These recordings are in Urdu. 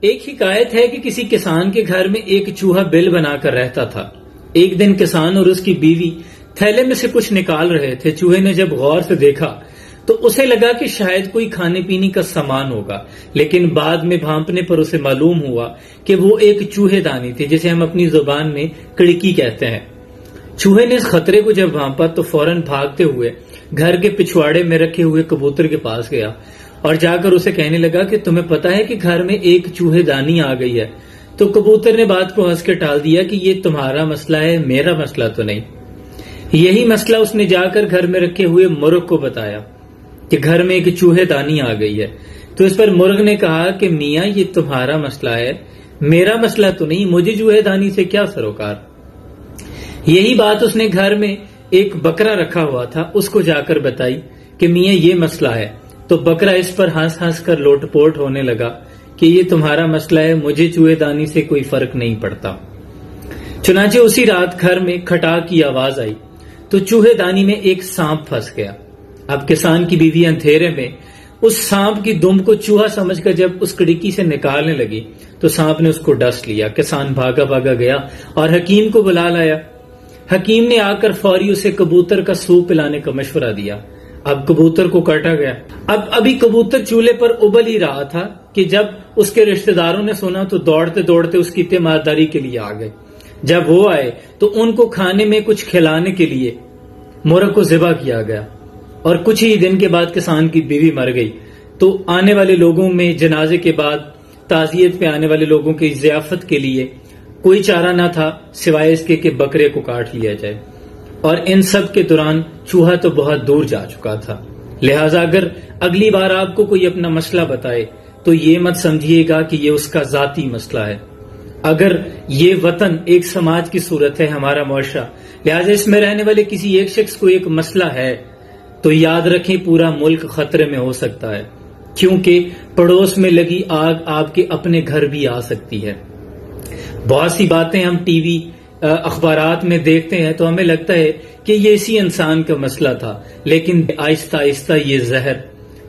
ایک حکایت ہے کہ کسی کسان کے گھر میں ایک چوہا بل بنا کر رہتا تھا۔ ایک دن کسان اور اس کی بیوی تھیلے میں سے کچھ نکال رہے تھے۔ چوہے نے جب غور سے دیکھا تو اسے لگا کہ شاید کوئی کھانے پینے کا سامان ہوگا، لیکن بعد میں بھانپنے پر اسے معلوم ہوا کہ وہ ایک چوہے دانی تھی، جسے ہم اپنی زبان میں کڑکی کہتے ہیں۔ چوہے نے اس خطرے کو جب بھانپا تو فوراً بھاگتے ہوئے گھر کے پچھواڑے میں رکھے ہوئے کبوتر کے پاس گیا اور جا کر اسے کہنے لگا کہ تمہیں پتا ہے کہ گھر میں ایک چوہے دانی آ گئی ہے۔ تو کبوتر نے بات کو ہنس کے ٹال دیا کہ یہ تمہارا مسئلہ ہے، میرا مسئلہ تو نہیں۔ یہی مسئلہ اس نے جا کر گھر میں رکھے ہوئے مرغ کو بتایا کہ گھر میں ایک چوہے دانی آ گئی ہے۔ تو اس پر مرغ نے کہا کہ میاں یہ تمہارا مسئلہ ہے، میرا مسئلہ تو نہیں، مجھے چوہے دانی سے کیا سروکار۔ یہی بات اس نے گھر میں ایک بکرا رکھا ہوا تھا، اس کو جا کر بتائی کہ میاں یہ مسئلہ ہے۔ تو بکرا اس پر ہنس ہنس کر لوٹ پوٹ ہونے لگا کہ یہ تمہارا مسئلہ ہے، مجھے چوہے دانی سے کوئی فرق نہیں پڑتا۔ چنانچہ اسی رات گھر میں کھٹاک کی آواز آئی تو چوہے دانی میں ایک سانپ پھنس گیا۔ اب کسان کی بیوی اندھیرے میں اس سانپ کی دم کو چوہا سمجھ کر جب اس کڑکی سے نکالنے لگی تو سانپ نے اس کو ڈس لیا۔ کسان بھاگا بھاگا گیا اور حکیم کو بلا لایا۔ حکیم نے آ کر فوری اسے کبوتر کا سوپ پلانے کا مشورہ دیا۔ اب کبوتر کو کاٹا گیا۔ ابھی کبوتر چولہے پر ابل ہی رہا تھا کہ جب اس کے رشتہ داروں نے سنا تو دوڑتے دوڑتے اس کی تیمارداری کے لیے آ گئے۔ جب وہ آئے تو ان کو کھانے میں کچھ کھلانے کے لیے مرغ کو ذبح کیا گیا، اور کچھ ہی دن کے بعد کسان کی بیوی مر گئی۔ تو آنے والے لوگوں میں جنازے کے بعد تعزیت پہ آنے والے لوگوں کی ضیافت کے لیے کوئی چارہ نہ تھا سوائے اس کے کہ بکرے کو کاٹ لیا جائے، اور ان سب کے دوران چوہا تو بہت دور جا چکا تھا۔ لہٰذا اگر اگلی بار آپ کو کوئی اپنا مسئلہ بتائے تو یہ مت سمجھیے گا کہ یہ اس کا ذاتی مسئلہ ہے۔ اگر یہ وطن ایک سماج کی صورت ہے، ہمارا معاشرہ، لہٰذا اس میں رہنے والے کسی ایک شخص کو ایک مسئلہ ہے تو یاد رکھیں پورا ملک خطرے میں ہو سکتا ہے، کیونکہ پڑوس میں لگی آگ آپ کے اپنے گھر بھی آ سکتی ہے۔ بہت سی باتیں ہم ٹی وی اخبارات میں دیکھتے ہیں تو ہمیں لگتا ہے کہ یہ اسی انسان کا مسئلہ تھا، لیکن آہستہ آہستہ یہ زہر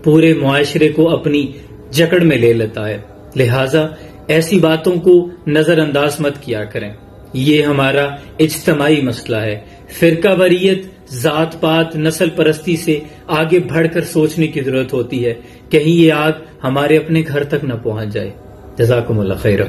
پورے معاشرے کو اپنی جکڑ میں لے لیتا ہے۔ لہٰذا ایسی باتوں کو نظر انداز مت کیا کریں۔ یہ ہمارا اجتماعی مسئلہ ہے۔ فرقہ واریت، ذات پات، نسل پرستی سے آگے بڑھ کر سوچنے کی ضرورت ہوتی ہے، کہیں یہ آگ ہمارے اپنے گھر تک نہ پہنچ جائے۔ جزاکم اللہ خیرہ۔